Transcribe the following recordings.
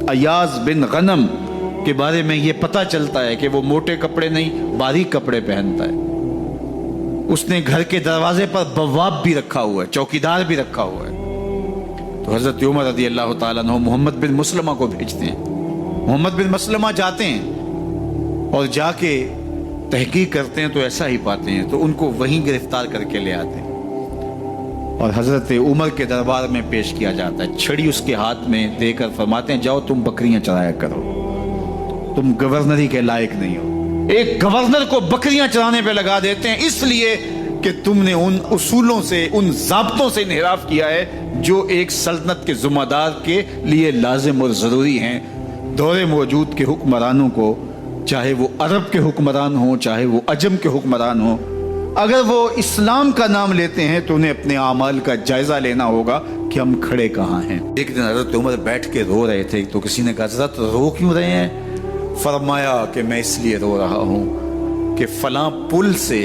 ایاز بن غنم کے بارے میں یہ پتہ چلتا ہے کہ وہ موٹے کپڑے نہیں باریک کپڑے پہنتا ہے. اس نے گھر کے دروازے پر بواب بھی رکھا ہوا ہے, چوکیدار بھی رکھا ہوا ہے. تو حضرت عمر رضی اللہ تعالیٰ عنہ محمد بن مسلمہ کو بھیجتے ہیں. محمد بن مسلمہ جاتے ہیں اور جا کے تحقیق کرتے ہیں تو ایسا ہی پاتے ہیں, تو ان کو وہیں گرفتار کر کے لے آتے ہیں اور حضرت عمر کے دربار میں پیش کیا جاتا ہے. چھڑی اس کے ہاتھ میں دے کر فرماتے ہیں جاؤ تم بکریاں چرایا کرو, تم گورنری کے لائق نہیں ہو. ایک گورنر کو بکریاں چرانے پہ لگا دیتے ہیں اس لیے کہ تم نے ان اصولوں سے, ان ضابطوں سے انحراف کیا ہے جو ایک سلطنت کے ذمہ دار کے لیے لازم اور ضروری ہیں. دور موجود کے حکمرانوں کو, چاہے وہ عرب کے حکمران ہوں چاہے وہ عجم کے حکمران ہوں, اگر وہ اسلام کا نام لیتے ہیں تو انہیں اپنے اعمال کا جائزہ لینا ہوگا کہ ہم کھڑے کہاں ہیں. ایک دن حضرت عمر بیٹھ کے رو رہے تھے تو کسی نے کہا حضرت رو کیوں رہے ہیں؟ فرمایا کہ میں اس لیے رو رہا ہوں کہ فلاں پل سے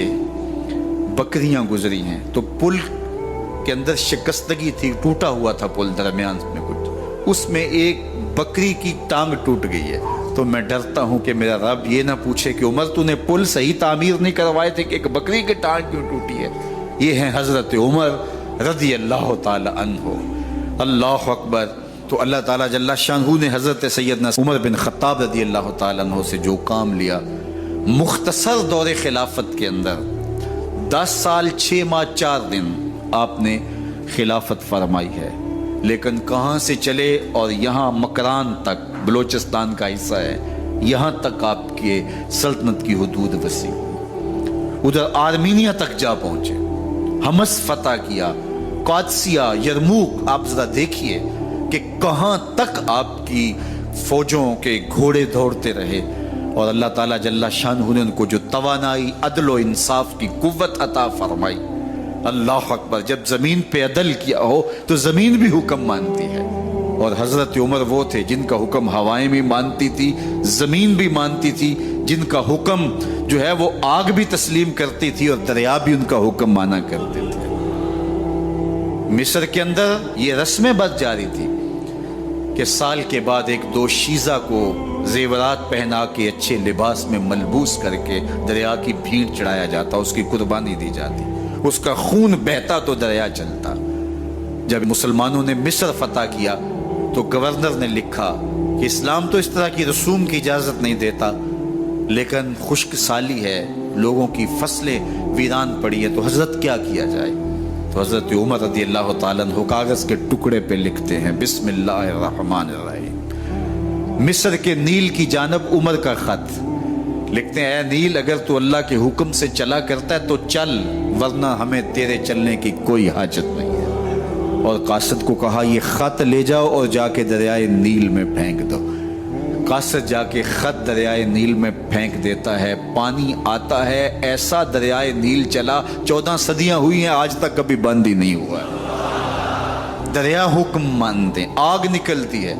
بکریاں گزری ہیں, تو پل کے اندر شکستگی تھی, ٹوٹا ہوا تھا پل درمیان میں کچھ, اس میں ایک بکری کی ٹانگ ٹوٹ گئی ہے. تو میں ڈرتا ہوں کہ میرا رب یہ نہ پوچھے کہ عمر تو نے پل صحیح تعمیر نہیں کروائے تھے کہ ایک بکری کی ٹانگ کیوں ٹوٹی ہے. یہ ہیں حضرت عمر رضی اللہ تعالی عنہ. اللہ اکبر. تو اللہ تعالیٰ جل شانہ نے حضرت سیدنا عمر بن خطاب رضی اللہ تعالیٰ عنہ سے جو کام لیا, مختصر دور خلافت کے اندر 10 سال 6 ماہ 4 دن آپ نے خلافت فرمائی ہے, لیکن کہاں سے چلے اور یہاں مکران تک, بلوچستان کا حصہ ہے, یہاں تک آپ کے سلطنت کی حدود وسیع, ادھر آرمینیا تک جا پہنچے, حمص فتح کیا, قادسیہ, یرموک. آپ ذرا دیکھیے کہ کہاں تک آپ کی فوجوں کے گھوڑے دوڑتے رہے, اور اللہ تعالیٰ جل شانہ نے ان کو جو توانائی, عدل و انصاف کی قوت عطا فرمائی. اللہ اکبر. جب زمین پہ عدل کیا ہو تو زمین بھی حکم مانتی ہے, اور حضرت عمر وہ تھے جن کا حکم ہوائیں بھی مانتی تھی, زمین بھی مانتی تھی, جن کا حکم جو ہے وہ آگ بھی تسلیم کرتی تھی اور دریا بھی ان کا حکم مانا کرتے تھے. مصر کے اندر یہ رسمیں بس جاری تھی کہ سال کے بعد ایک دو شیزہ کو زیورات پہنا کے اچھے لباس میں ملبوس کر کے دریا کی بھیڑ چڑھایا جاتا, اس کی قربانی دی جاتی, اس کا خون بہتا تو دریا چلتا. جب مسلمانوں نے مصر فتح کیا تو گورنر نے لکھا کہ اسلام تو اس طرح کی رسوم کی اجازت نہیں دیتا, لیکن خشک سالی ہے, لوگوں کی فصلیں ویران پڑی ہے, تو حضرت کیا کیا جائے؟ تو حضرت عمر رضی اللہ تعالیٰ عنہ کاغذ کے ٹکڑے پہ لکھتے ہیں بسم اللہ الرحمن الرحیم. مصر کے نیل کی جانب عمر کا خط لکھتے ہیں, اے نیل اگر تو اللہ کے حکم سے چلا کرتا ہے تو چل, ورنہ ہمیں تیرے چلنے کی کوئی حاجت نہیں ہے. اور قاصد کو کہا یہ خط لے جاؤ اور جا کے دریائے نیل میں پھینک دو. قاصد جا کے خط دریائے نیل میں پھینک دیتا ہے, پانی آتا ہے, ایسا دریائے نیل چلا 14 صدیاں ہوئی ہیں آج تک کبھی بند ہی نہیں ہوا. دریا حکم مانتے, آگ نکلتی ہے.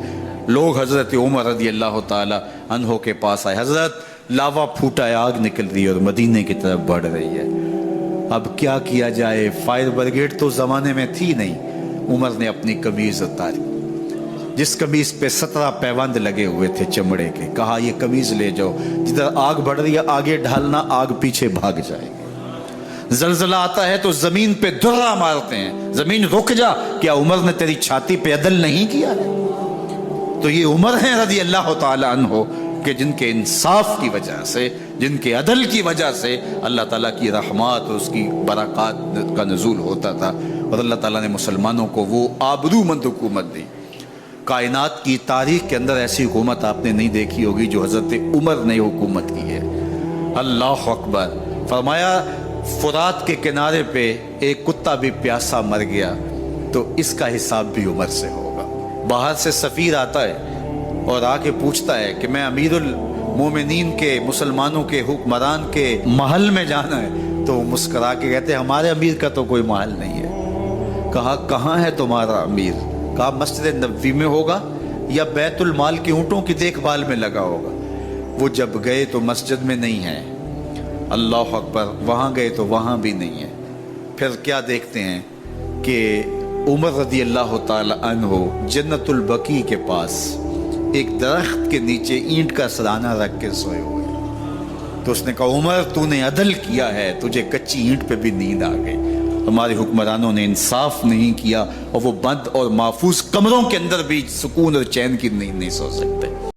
لوگ حضرت عمر رضی اللہ تعالی عنہ کے پاس آئے, حضرت لاوا پھوٹا ہے, آگ نکل رہی ہے اور مدینے کی طرف بڑھ رہی ہے, اب کیا کیا جائے؟ فائر بریگیڈ تو زمانے میں تھی نہیں. عمر نے اپنی قمیض اتاری, جس قمیض پہ 17 پیوند لگے ہوئے تھے چمڑے کے, کہا یہ قمیض لے جاؤ, جدھر آگ بڑھ رہی ہے آگے ڈھالنا, آگ پیچھے بھاگ جائے گی. زلزلہ آتا ہے تو زمین پہ دھرا مارتے ہیں, زمین رک جا, کیا عمر نے تیری چھاتی پہ عدل نہیں کیا ہے؟ تو یہ عمر ہیں رضی اللہ تعالی عنہ کہ جن کے انصاف کی وجہ سے, جن کے عدل کی وجہ سے اللہ تعالیٰ کی رحمات اور اس کی برکات کا نزول ہوتا تھا, اور اللہ تعالیٰ نے مسلمانوں کو وہ آبرو مند حکومت دی. کائنات کی تاریخ کے اندر ایسی حکومت آپ نے نہیں دیکھی ہوگی جو حضرت عمر نے حکومت کی ہے. اللہ اکبر. فرمایا فرات کے کنارے پہ ایک کتا بھی پیاسا مر گیا تو اس کا حساب بھی عمر سے ہوگا. باہر سے سفیر آتا ہے اور آ کے پوچھتا ہے کہ میں امیر المومنین کے, مسلمانوں کے حکمران کے محل میں جانا ہے, تو وہ مسکرا کے کہتے ہیں ہمارے امیر کا تو کوئی محل نہیں ہے. کہا کہاں ہے تمہارا امیر؟ کہا مسجد نبوی میں ہوگا یا بیت المال کے اونٹوں کی دیکھ بھال میں لگا ہوگا. وہ جب گئے تو مسجد میں نہیں ہے. اللہ اکبر. وہاں گئے تو وہاں بھی نہیں ہے. پھر کیا دیکھتے ہیں کہ عمر رضی اللہ تعالی عنہ جنت البقیع کے پاس ایک درخت کے نیچے اینٹ کا سرانہ رکھ کے سوئے ہوئے. تو اس نے کہا عمر تو نے عدل کیا ہے, تجھے کچی اینٹ پہ بھی نیند آ گئی. ہمارے حکمرانوں نے انصاف نہیں کیا اور وہ بند اور محفوظ کمروں کے اندر بھی سکون اور چین کی نیند نہیں سو سکتے.